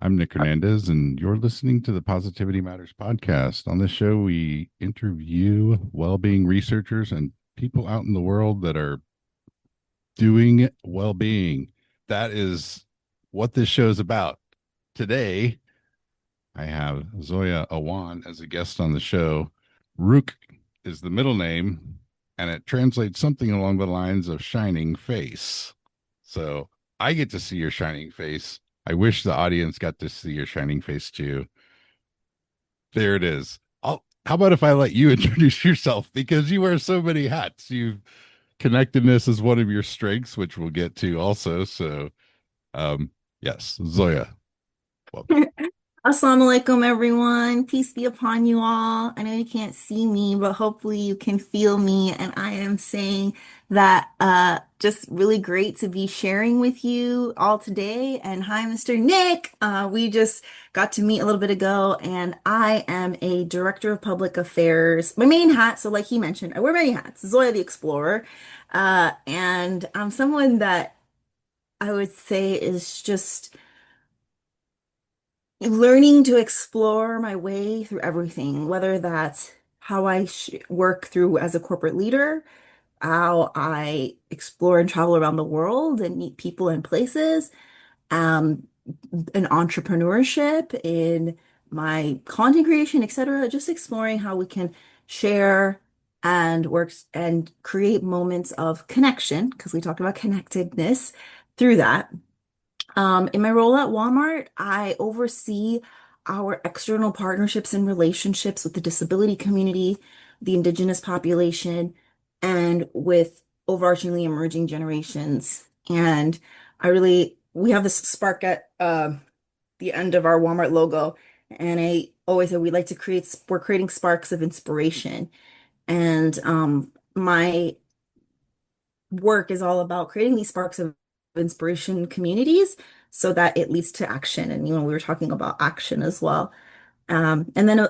I'm Nick Hernandez, and you're listening to the Positivity Matters podcast. On this show, we interview well being researchers and people out in the world that are doing well being. That is what this show is about. Today, I have Zoya Awan as a guest on the show. Rook is the middle name, and it translates something along the lines of shining face. So I get to see your shining face. I wish the audience got to see your shining face too. There it is. How about if I let you introduce yourself because you wear so many hats? You've connectedness is one of your strengths, which we'll get to also. So, um, yes, Zoya, welcome. Assalamu alaikum, everyone. Peace be upon you all. I know you can't see me, but hopefully you can feel me. And I am saying that just really great to be sharing with you all today. And hi, Mr. Nick. We just got to meet a little bit ago, and I am a director of public affairs. My main hat, so like he mentioned, I wear many hats. Zoya the Explorer. And I'm someone that I would say is just learning to explore my way through everything, whether that's how I sh work through as a corporate leader, how I explore and travel around the world and meet people and places, um, in entrepreneurship, in my content creation, etc. Just exploring how we can share and work and create moments of connection, because we talked about connectedness through that. In my role at Walmart, I oversee our external partnerships and relationships with the disability community, the indigenous population, and with overarchingly emerging generations. And we have this spark at the end of our Walmart logo. And I always say we're creating sparks of inspiration. And my work is all about creating these sparks of inspiration communities so that it leads to action. And we were talking about action as well. And then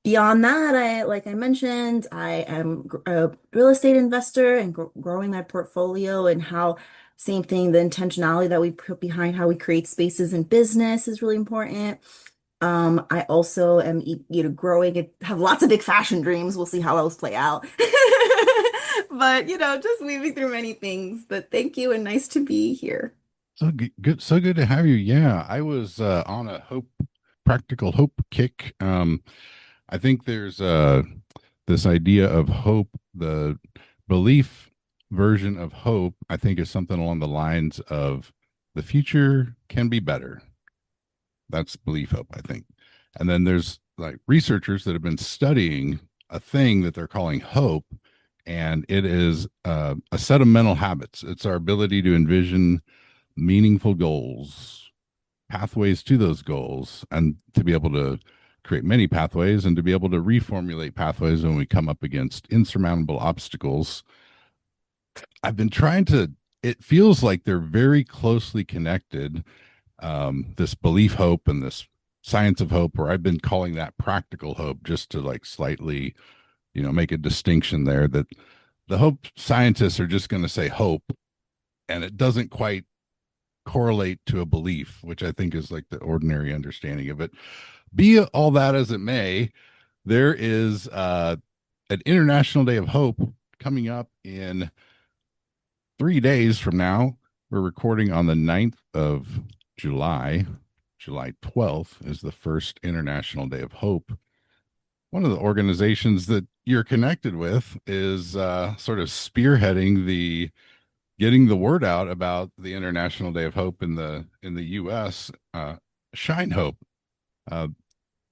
beyond that, like I mentioned, I am a real estate investor and growing my portfolio and how same thing, the intentionality that we put behind how we create spaces in business is really important. I also am, growing and have lots of big fashion dreams. We'll see how those play out. But, just weaving through many things. But thank you and nice to be here. So good to have you. Yeah, I was on a practical hope kick. I think there's this idea of hope, the belief version of hope. I think is something along the lines of the future can be better. That's belief hope, I think. And then there's like researchers that have been studying a thing that they're calling hope, and it is a set of mental habits. It's our ability to envision meaningful goals, pathways to those goals, and to be able to create many pathways and to be able to reformulate pathways when we come up against insurmountable obstacles. I've been trying to, it feels like they're very closely connected. This belief hope and this science of hope, where I've been calling that practical hope just to like slightly, make a distinction there that the hope scientists are just going to say hope and it doesn't quite correlate to a belief, which I think is like the ordinary understanding of it. Be all that as it may, there is an International Day of Hope coming up in 3 days from now. We're recording on the 9th of July. July 12th is the first International Day of Hope. One of the organizations that you're connected with is sort of spearheading the getting the word out about the International Day of Hope in the U.S. Shine Hope. Uh,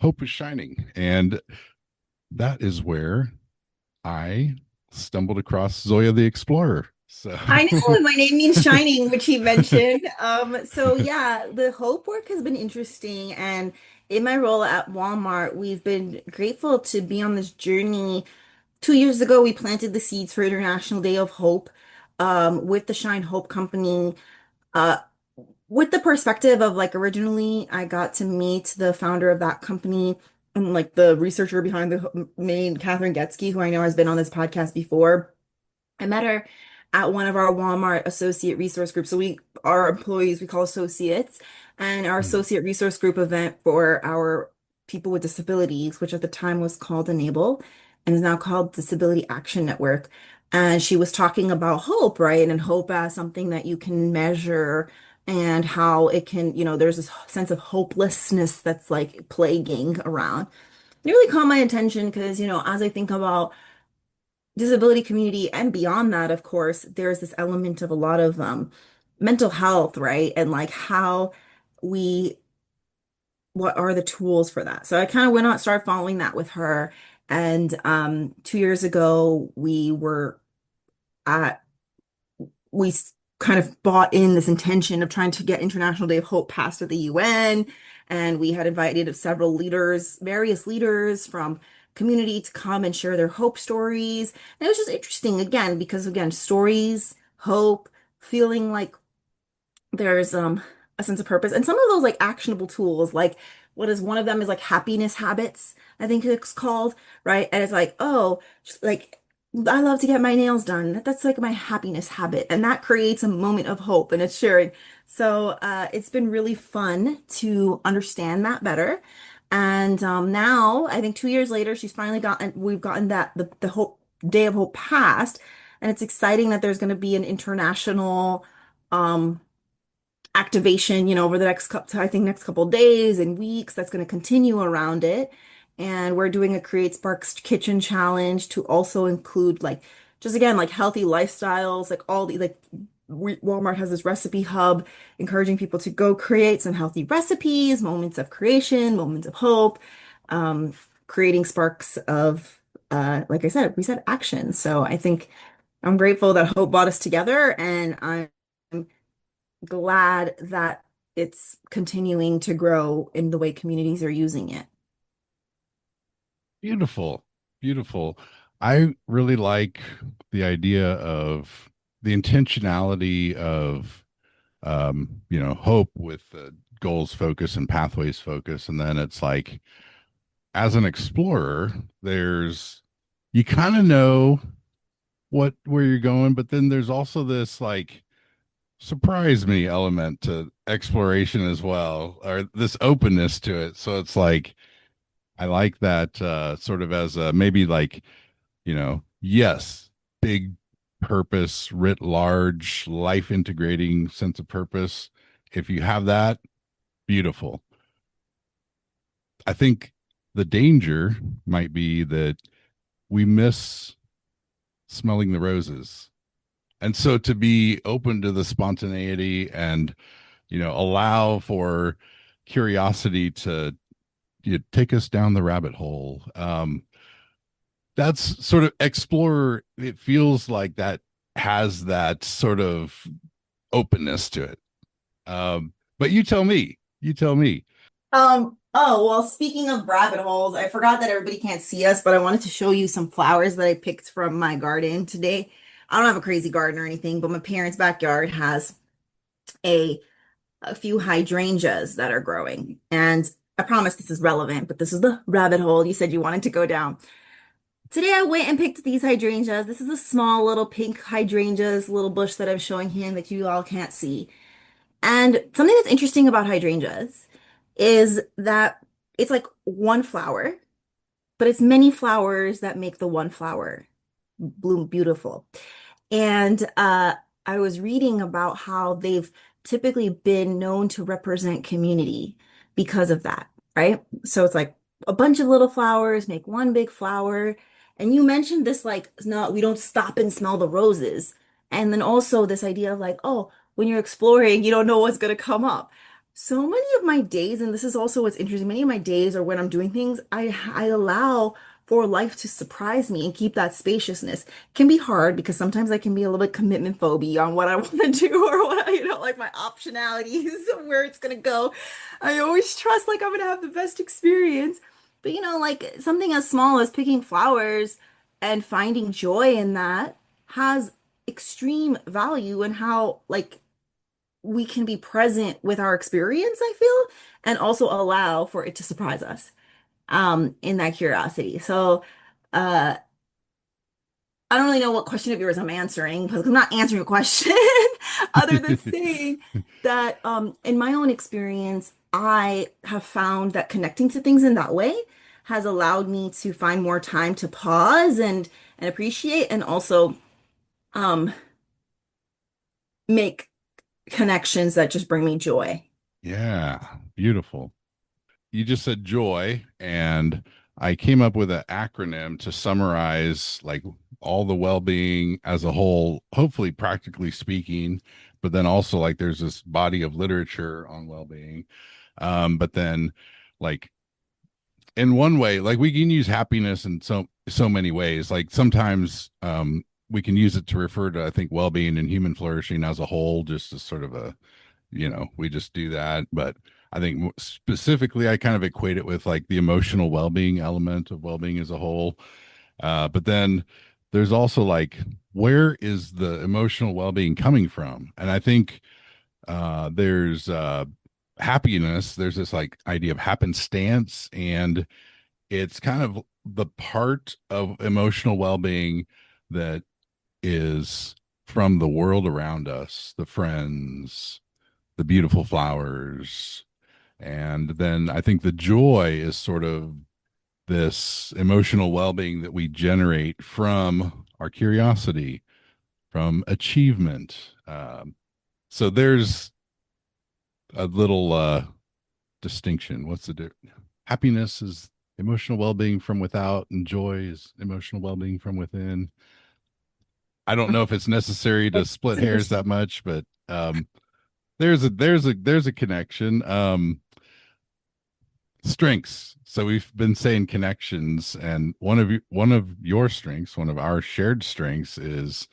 Hope is shining, and that is where I stumbled across Zoya the Explorer. So, I know my name means shining, which he mentioned. So yeah, the hope work has been interesting. And in my role at Walmart, we've been grateful to be on this journey. 2 years ago, we planted the seeds for International Day of Hope, with the Shine Hope Company. Uh, with the perspective of like originally, I got to meet the founder of that company and like the researcher behind the main, Catherine Getsky, who I know has been on this podcast before. I met her at one of our Walmart associate resource groups. So our employees, we call associates, and our Hmm. associate resource group event for our people with disabilities, which at the time was called Enable and is now called Disability Action Network. And she was talking about hope, right? And hope as something that you can measure and how it can, there's this sense of hopelessness that's like plaguing around. It really caught my attention because, as I think about disability community and beyond that, of course, there's this element of a lot of mental health, right? And like how we, what are the tools for that? So I kind of went on, started following that with her. And 2 years ago, at kind of bought in this intention of trying to get International Day of Hope passed at the UN. And we had invited several leaders, various leaders from community to come and share their hope stories. And it was just interesting again, because again, stories, hope, feeling like there's a sense of purpose and some of those like actionable tools like what is one of them is like happiness habits I think it's called, right? And it's like, oh, just like I love to get my nails done. That's like my happiness habit, and that creates a moment of hope and it's sharing. So it's been really fun to understand that better. And now I think 2 years later we've gotten that the hope day of hope passed, and it's exciting that there's going to be an international um activation, over the next couple, I think next couple days and weeks that's going to continue around it. And we're doing a Create Sparks Kitchen Challenge to also include like just again like healthy lifestyles, like all the like Walmart has this recipe hub encouraging people to go create some healthy recipes, moments of creation, moments of hope, um, creating sparks of like I said, we said action. So I think I'm grateful that hope brought us together, and I'm glad that it's continuing to grow in the way communities are using it. Beautiful, beautiful. I really like the idea of the intentionality of hope with the goals focus and pathways focus. And then it's like, as an explorer, there's, you kind of know where you're going, but then there's also this like surprise me element to exploration as well, or this openness to it. So it's like, I like that sort of as a maybe like, yes, big purpose, writ large, life integrating sense of purpose. If you have that, beautiful. I think the danger might be that we miss smelling the roses. And so to be open to the spontaneity and, allow for curiosity to take us down the rabbit hole. That's sort of explorer. It feels like that has that sort of openness to it. But you tell me, you tell me. Oh, well, speaking of rabbit holes, I forgot that everybody can't see us, but I wanted to show you some flowers that I picked from my garden today. I don't have a crazy garden or anything, but my parents' backyard has a a few hydrangeas that are growing. And I promise this is relevant, but this is the rabbit hole you said you wanted to go down. Today I went and picked these hydrangeas. This is a small little pink hydrangeas, little bush that I'm showing him that you all can't see. And something that's interesting about hydrangeas is that it's like one flower, but it's many flowers that make the one flower bloom beautiful. And I was reading about how they've typically been known to represent community because of that, right? So it's like a bunch of little flowers make one big flower. And you mentioned this like, no, we don't stop and smell the roses. And then also this idea of like, oh, when you're exploring, you don't know what's going to come up. So many of my days, and this is also what's interesting, many of my days or when I'm doing things, I allow for life to surprise me and keep that spaciousness can be hard because sometimes I can be a little bit commitment phobia on what I want to do or what I, like my optionalities of where it's gonna go. I always trust like I'm gonna have the best experience. But like something as small as picking flowers and finding joy in that has extreme value in how like we can be present with our experience, I feel, and also allow for it to surprise us in that curiosity. So I don't really know what question of yours I'm answering because I'm not answering a question other than saying that in my own experience, I have found that connecting to things in that way has allowed me to find more time to pause and appreciate and also um make connections that just bring me joy. Yeah, beautiful. You just said joy, and I came up with an acronym to summarize like all the well-being as a whole, hopefully practically speaking, but then also like there's this body of literature on well-being. But then like in one way, like we can use happiness in so many ways. Like sometimes we can use it to refer to I think well-being and human flourishing as a whole, just as sort of a we just do that. But I think specifically, I kind of equate it with like the emotional well being element of well being as a whole. But then there's also like, where is the emotional well being coming from? And I think there's happiness, there's this like idea of happenstance, and it's kind of the part of emotional well being that is from the world around us, the friends, the beautiful flowers. And then I think the joy is sort of this emotional well being that we generate from our curiosity, from achievement. So there's a little distinction. What's the happiness is emotional well being from without, and joy is emotional well being from within. I don't know if it's necessary to split It's hairs interesting. that much, but there's a connection. Strengths. So we've been saying connections, and one of your strengths, one of our shared strengths, is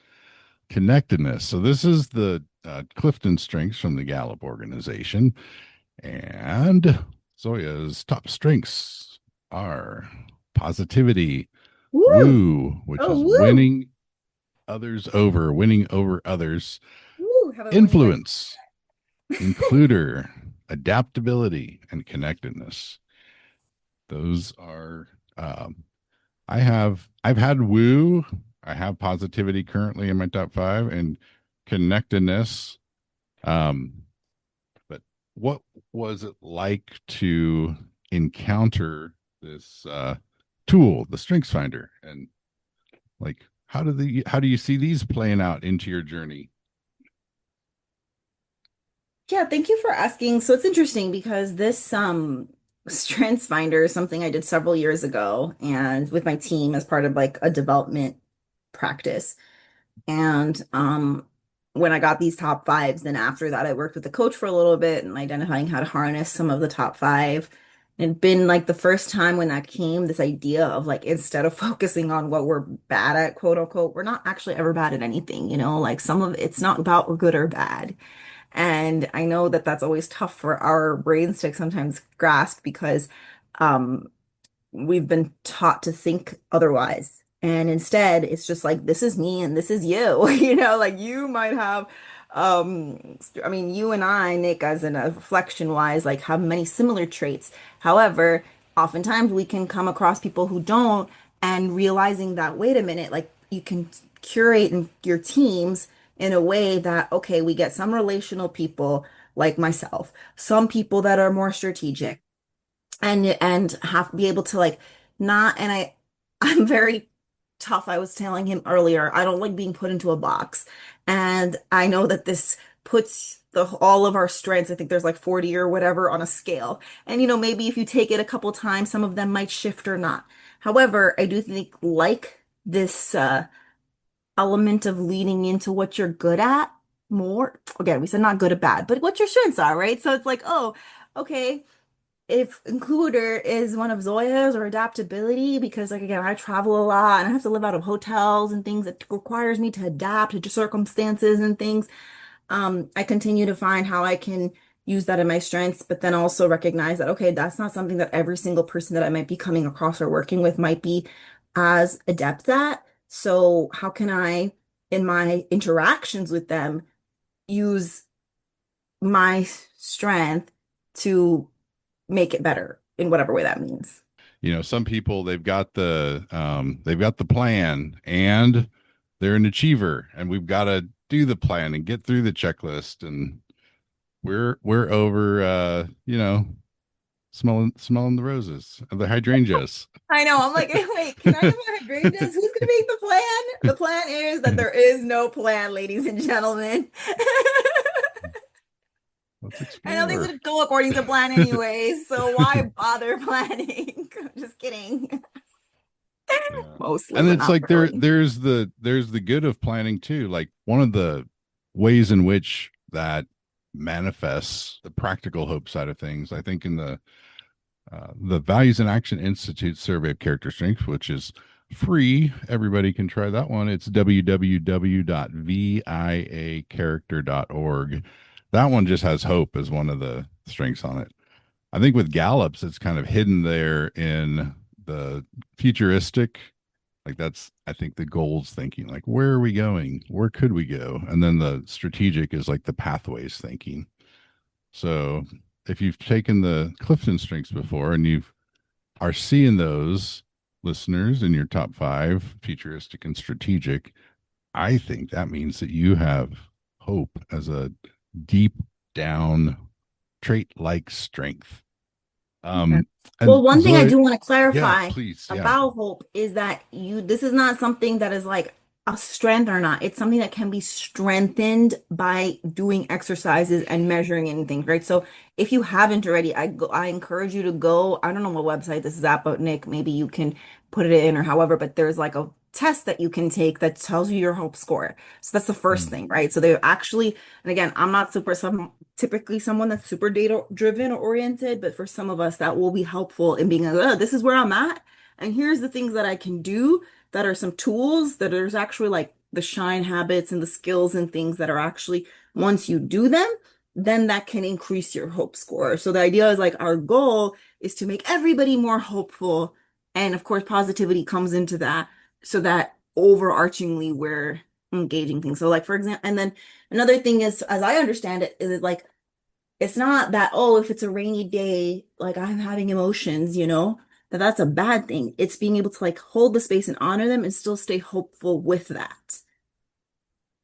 connectedness. So this is the Clifton strengths from the Gallup organization, and Zoya's top strengths are positivity, Woo! woo, which Oh, is woo! winning over others, Woo! Have a winning way. influence, includer, adaptability, and connectedness. Those are I've had woo, I have positivity currently in my top five, and connectedness. Um, but what was it like to encounter this tool, the Strengths Finder, and like how do you see these playing out into your journey? Yeah, thank you for asking. So it's interesting because this Strengths Finder is something I did several years ago and with my team as part of like a development practice. And when I got these top fives, then after that I worked with the coach for a little bit and identifying how to harness some of the top five. It'd been like the first time when that came, this idea of like instead of focusing on what we're bad at, quote unquote, we're not actually ever bad at anything, like some of it's not about we're good or bad. And I know that that's always tough for our brains to sometimes grasp because um, we've been taught to think otherwise. And instead, it's just like, this is me and this is you. Like you might have, I mean, you and I, Nick, as in a reflection wise, like have many similar traits. However, oftentimes we can come across people who don't, and realizing that, wait a minute, like you can curate your teams in a way that, okay, we get some relational people like myself, some people that are more strategic and have be able to like not and I'm very tough. I was telling him earlier, I don't like being put into a box. And I know that this puts the all of our strengths, I think there's like 40 or whatever on a scale. And maybe if you take it a couple times, some of them might shift or not. However, I do think like this element of leaning into what you're good at more. Again, we said not good or bad, but what your strengths are, right? So it's like, oh, okay, if includer is one of Zoya's or adaptability, because like again, I travel a lot and I have to live out of hotels and things that requires me to adapt to circumstances and things. I continue to find how I can use that in my strengths, but then also recognize that, okay, that's not something that every single person that I might be coming across or working with might be as adept at. So how can I, in my interactions with them, use my strength to make it better in whatever way that means. Some people they've got the plan, and they're an achiever, and we've got to do the plan and get through the checklist, and we're over, smelling the roses, the hydrangeas. I know. I'm like, hey, wait, can I have my hydrangeas? Who's gonna make the plan? The plan is that there is no plan, ladies and gentlemen. Let's I know things explore. would go according to plan anyway, so why bother planning? Just kidding. Yeah. Mostly, And but it's not like really. there's the good of planning too. Like one of the ways in which that manifests the practical hope side of things, I think in the Values and Action Institute survey of character strength, which is free. Everybody can try that one. It's www.viacharacter.org. That one just has hope as one of the strengths on it. I think with Gallups, it's kind of hidden there in the futuristic. Like that's, I think, the goals thinking. Like, where are we going? Where could we go? And then the strategic is like the pathways thinking. So if you've taken the Clifton strengths before and you are seeing those listeners in your top five, futuristic and strategic, I think that means that you have hope as a deep down trait like strength. Okay. Um, and Well, one thing I Zoe, do want to yeah, clarify please, yeah, about hope is that this is not something that is like a strength or not. It's something that can be strengthened by doing exercises and measuring anything, right? So if you haven't already, I encourage you to go. I don't know what website this is at, but Nick, maybe you can put it in or however, but there's like a test that you can take that tells you your hope score. So that's the first mm, thing, right? So they actually, and again, I'm not typically someone that's super data driven or oriented, but for some of us that will be helpful in being like, oh, this is where I'm at, and here's the things that I can do that are some tools that there's actually like the shine habits and the skills and things that are actually once you do them, then that can increase your hope score. So the idea is like our goal is to make everybody more hopeful. And of course, positivity comes into that so that overarchingly we're engaging things. So like for example, and then another thing is, as I understand it, is like it's not that, oh, if it's a rainy day, like I'm having emotions, that's a bad thing. It's being able to like hold the space and honor them and still stay hopeful with that.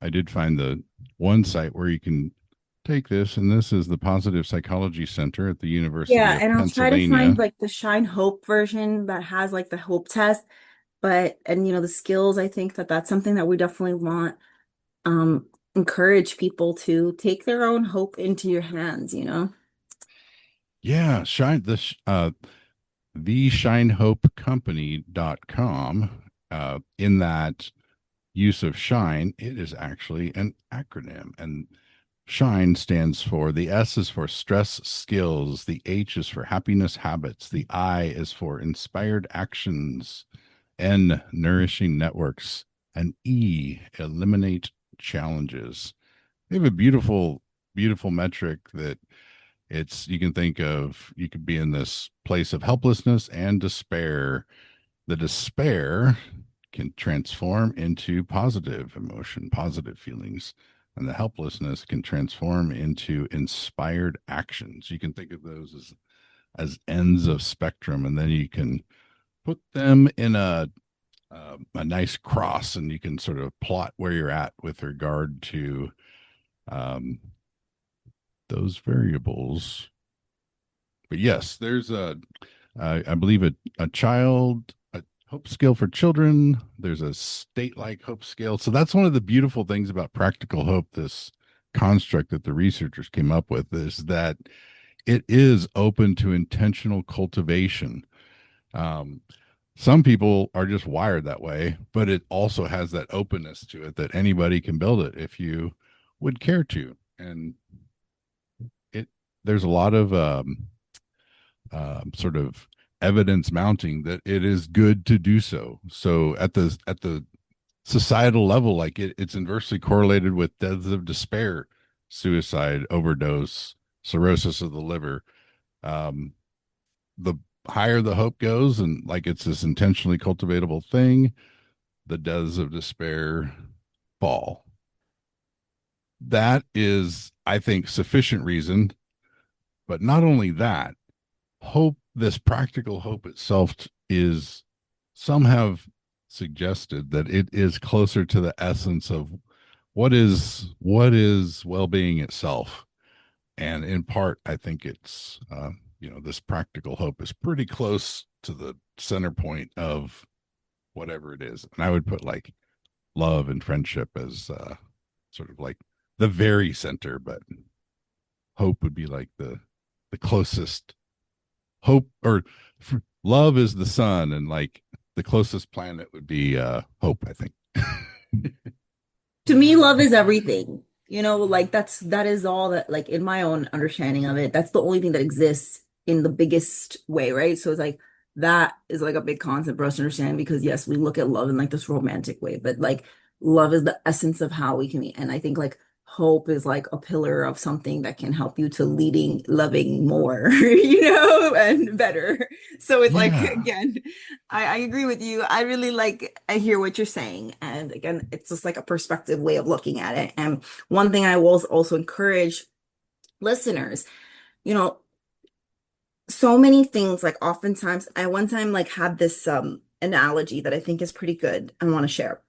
I did find the one site where you can take this, and this is the Positive Psychology Center at the University Yeah, of and I'll try to find Pennsylvania. like the Shine Hope version that has like the hope test, but and the skills, I think that that's something that we definitely want encourage people to take their own hope into your hands. Yeah, shine this theshinehopecompany.com. In that use of shine, it is actually an acronym. And shine stands for, the S is for stress skills, the H is for happiness habits, the I is for inspired actions, N, nourishing networks, and E, eliminate challenges. They have a beautiful, beautiful metric that it's, you can think of, you could be in this place of helplessness and despair. The despair can transform into positive emotion, positive feelings, and the helplessness can transform into inspired actions. You can think of those as ends of spectrum, and then you can put them in a nice cross, and you can sort of plot where you're at with regard to um, those variables. But yes, there's I believe a child, a hope scale for children. There's a state like hope scale. So that's one of the beautiful things about practical hope, this construct that the researchers came up with, is that it is open to intentional cultivation. Um, some people are just wired that way, but it also has that openness to it that anybody can build it if you would care to. And it there's a lot of sort of evidence mounting that it is good to do so. So at the societal level, like it's inversely correlated with deaths of despair, suicide, overdose, cirrhosis of the liver. Um, the higher the hope goes, and like it's this intentionally cultivatable thing, the deaths of despair fall. That is, I think, sufficient reason. But not only that, hope, this practical hope itself, is, some have suggested that it is closer to the essence of what is well-being itself. And in part, I think it's this practical hope is pretty close to the center point of whatever it is. And I would put like love and friendship as sort of like the very center, but hope would be like the closest. Hope or love is the sun, and like the closest planet would be hope, I think. To me, love is everything. Like that is all that, like, in my own understanding of it, that's the only thing that exists in the biggest way, right? So it's like that is like a big concept for us to understand because yes, we look at love in like this romantic way, but like love is the essence of how we can be. And I think like hope is like a pillar of something that can help you to leading, loving more, and better. So it's like Yeah. again, I agree with you. I really like, I hear what you're saying. And again, it's just like a perspective way of looking at it. And one thing I will also encourage listeners, you know, so many things, like oftentimes, I one time like had this analogy that I think is pretty good. I want to share.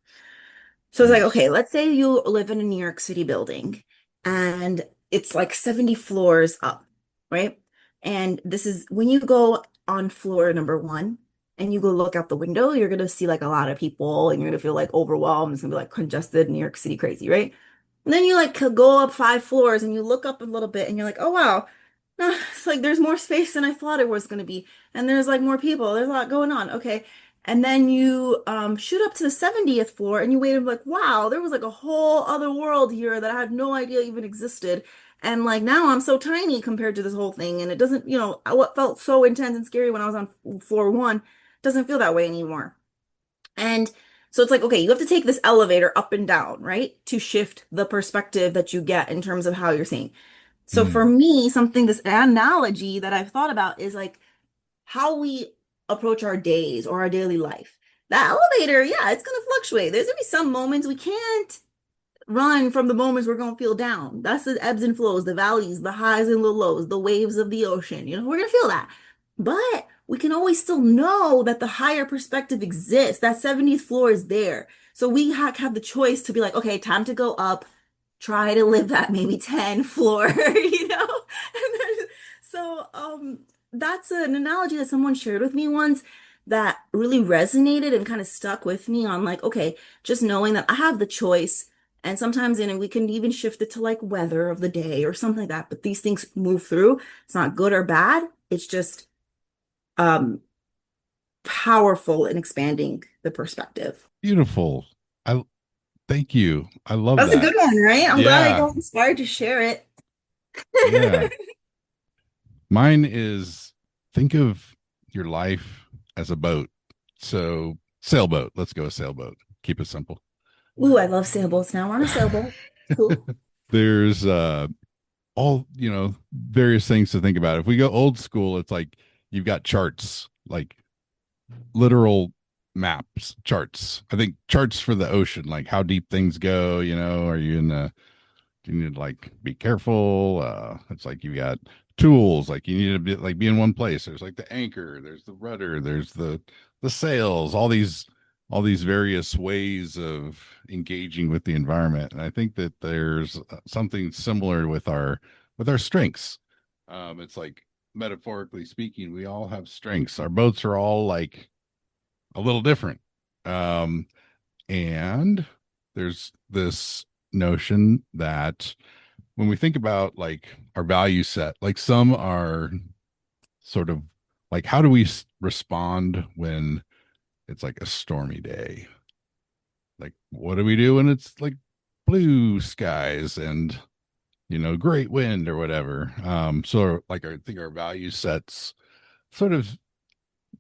So it's like, Please. okay, let's say you live in a New York City building and it's like 70 floors up, right? And this is when you go on floor number one and you go look out the window, you're gonna see like a lot of people and you're gonna feel like overwhelmed. It's gonna be like congested, New York City crazy, right? And then you like go up 5 floors and you look up a little bit and you're like, oh wow, it's like there's more space than I thought it was gonna be. And there's like more people, there's a lot going on. Okay. And then you shoot up to the 70th floor and you wait and be like, wow, there was like a whole other world here that I had no idea even existed. And like now I'm so tiny compared to this whole thing. And it doesn't, what felt so intense and scary when I was on floor one doesn't feel that way anymore. And so it's like, okay, you have to take this elevator up and down, right? To shift the perspective that you get in terms of how you're seeing. So for Mm. me, something, this analogy that I've thought about is like, how we approach our days or our daily life. The elevator, yeah, it's going to fluctuate. There's going to be some moments we can't run from the moments we're going to feel down. That's the ebbs and flows, the valleys, the highs and the lows, the waves of the ocean. We're going to feel that. But we can always still know that the higher perspective exists. That 70th floor is there. So we have the choice to be like, okay, time to go up, try to live that maybe 10 floor, And then, so that's an analogy that someone shared with me once that really resonated and kind of stuck with me on like, okay, just knowing that I have the choice. And sometimes, we can even shift it to like weather of the day or something like that. But these things move through. It's not good or bad. It's just um powerful in expanding the perspective. Beautiful. I thank you. I love That's a that. good one, right? I'm glad I Yeah. got inspired to share it. Yeah. Mine is think of your life as a boat. So sailboat. Let's go a sailboat. Keep it simple. Ooh, I love sailboats now. We're on a sailboat. Cool. There's all, various things to think about. If we go old school, it's like you've got charts, like literal maps, charts. I think charts for the ocean, like how deep things go, are you in the you need to like be careful. It's like you got tools, like you need to be in one place. There's like the anchor, there's the rudder, there's the sails, all these various ways of engaging with the environment. And I think that there's something similar with our strengths. It's like metaphorically speaking, we all have strengths. Our boats are all like a little different. Um, and there's this notion that when we think about like our value set, like some are sort of like, how do we respond when it's like a stormy day? Like, what do we do when it's like blue skies and, great wind or whatever? So, like, I think our value sets sort of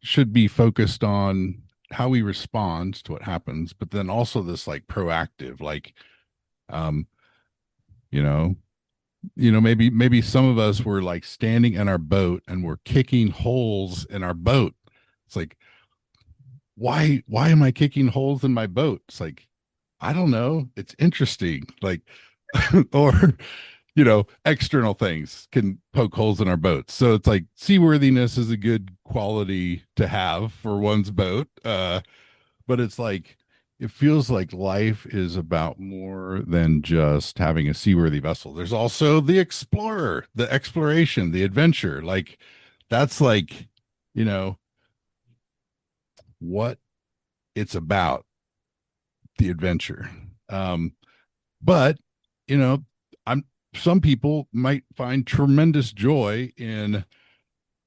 should be focused on how we respond to what happens, but then also this like proactive, like, um, you know, maybe some of us were like standing in our boat and we're kicking holes in our boat. It's like, why am I kicking holes in my boat? It's like, I don't know. It's interesting. Like, or, external things can poke holes in our boats. So it's like seaworthiness is a good quality to have for one's boat. but it's like it feels like life is about more than just having a seaworthy vessel. There's also the explorer, the exploration, the adventure. Like that's like, you know, what it's about, the adventure. Um, but you know, I'm some people might find tremendous joy in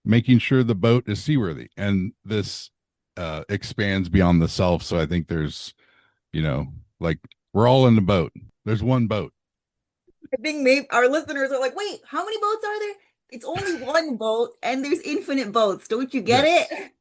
making sure the boat is seaworthy, and this expands beyond the self. So I think there's, you know, like we're all in the boat. There's one boat. I think maybe our listeners are like, wait, how many boats are there? It's only one boat and there's infinite boats. Don't you get Yes, it?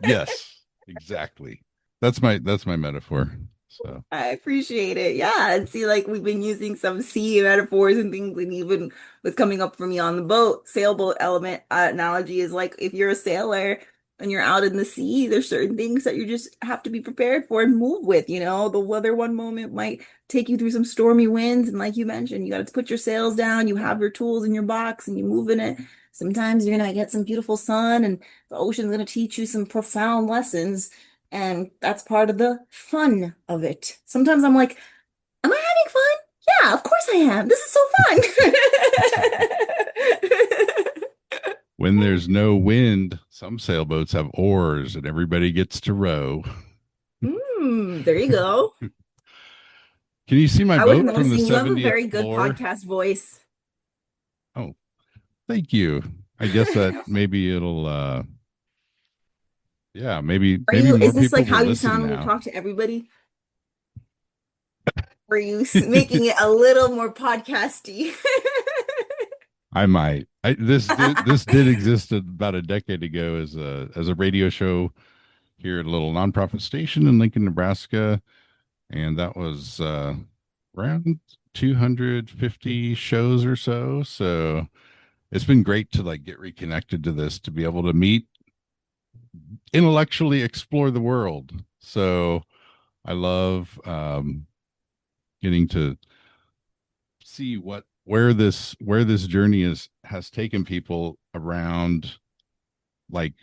yes, exactly. That's my metaphor. So I appreciate it. Yeah. And see, like we've been using some sea metaphors and things, and even what's coming up for me on the boat, sailboat element analogy is like if you're a sailor and you're out in the sea, there's certain things that you just have to be prepared for and move with. You know, the weather one moment might take you through some stormy winds. And like you mentioned, you got to put your sails down, you have your tools in your box and you move in it. Sometimes you're gonna get some beautiful sun and the ocean's gonna teach you some profound lessons. And that's part of the fun of it. Sometimes I'm like, am I having fun? Yeah, of course I am. This is so fun. when there's no wind, some sailboats have oars and everybody gets to row. There you go. Can you see my I was boat from the noticing you have a 70th very good floor? podcast voice. Oh, thank you. I guess that maybe it'll yeah, maybe more Is this people like will how you listen sound when you now. talk to everybody? Or are you making it a little more podcasty? I might. This did exist about a decade ago as a radio show here at a little nonprofit station in Lincoln, Nebraska, and that was around 250 shows or so. So it's been great to like get reconnected to this, to be able to meet, intellectually explore the world. So I love getting to see where this journey is has taken people around, like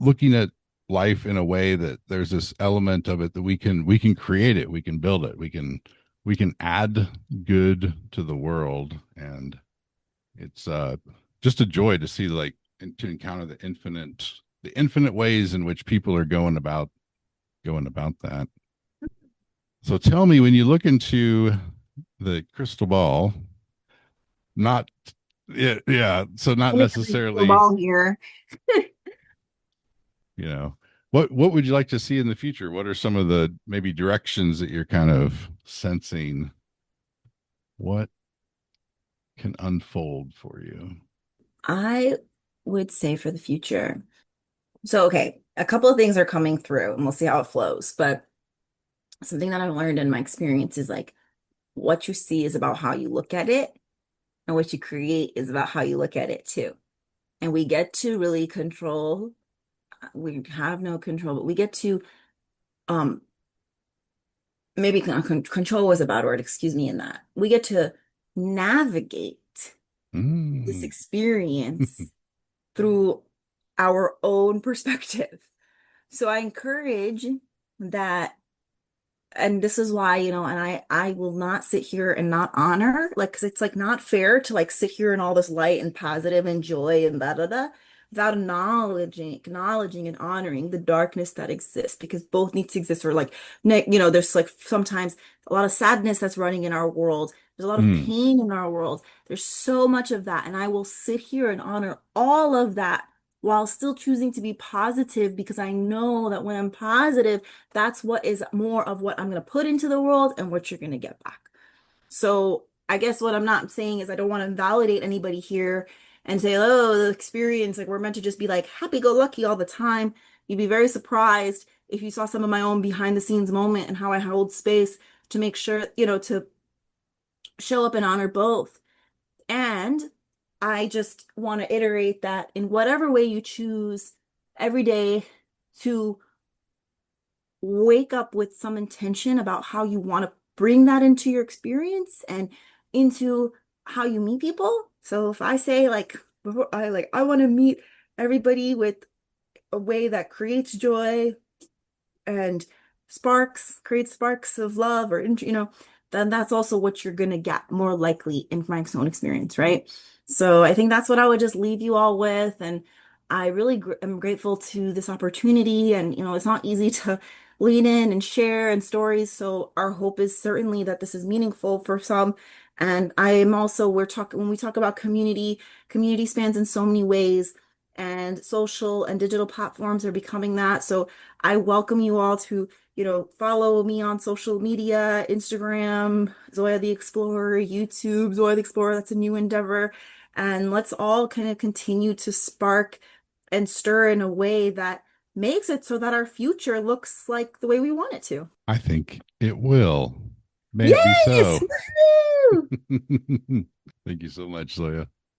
looking at life in a way that there's this element of it that we can create it, we can build it, we can add good to the world. And it's just a joy to see, like, and to encounter the infinite ways in which people are going about that. So tell me, when you look into the crystal ball, not yeah, yeah, so not Let me crystal necessarily, ball here. you know, what would you like to see in the future? What are some of the maybe directions that you're kind of sensing? What can unfold for you? I would say for the future. So, okay, a couple of things are coming through and we'll see how it flows. But something that I've learned in my experience is like what you see is about how you look at it, and what you create is about how you look at it too. And we get to really control, we have no control, but we get to um maybe control was a bad word, excuse me, in that. We get to navigate this Mm. experience through our own perspective. So I encourage that, and this is why, and I will not sit here and not honor, like, because it's like not fair to like sit here in all this light and positive and joy and da da da without acknowledging and honoring the darkness that exists, because both need to exist. Or like there's like sometimes a lot of sadness that's running in our world. There's a lot of Mm. pain in our world. There's so much of that, and I will sit here and honor all of that while still choosing to be positive, because I know that when I'm positive, that's what is more of what I'm going to put into the world and what you're going to get back. So I guess what I'm not saying is I don't want to invalidate anybody here and say, oh, the experience, like we're meant to just be like happy go lucky all the time. You'd be very surprised if you saw some of my own behind the scenes moment and how I hold space to make sure, to show up and honor both. And I just want to iterate that in whatever way you choose every day to wake up with some intention about how you want to bring that into your experience and into how you meet people. So if I say like I want to meet everybody with a way that creates joy and create sparks of love or, then that's also what you're gonna get more likely in Frank's own experience, right? So I think that's what I would just leave you all with. And I really am grateful to this opportunity. And, it's not easy to lean in and share and stories. So our hope is certainly that this is meaningful for some. And I am also, when we talk about community spans in so many ways, and social and digital platforms are becoming that. So I welcome you all to, follow me on social media, Instagram, Zoya the Explorer, YouTube, Zoya the Explorer. That's a new endeavor. And let's all kind of continue to spark and stir in a way that makes it so that our future looks like the way we want it to. I think it will. May it be Yes! so. Woohoo! Thank you so much, Zoya.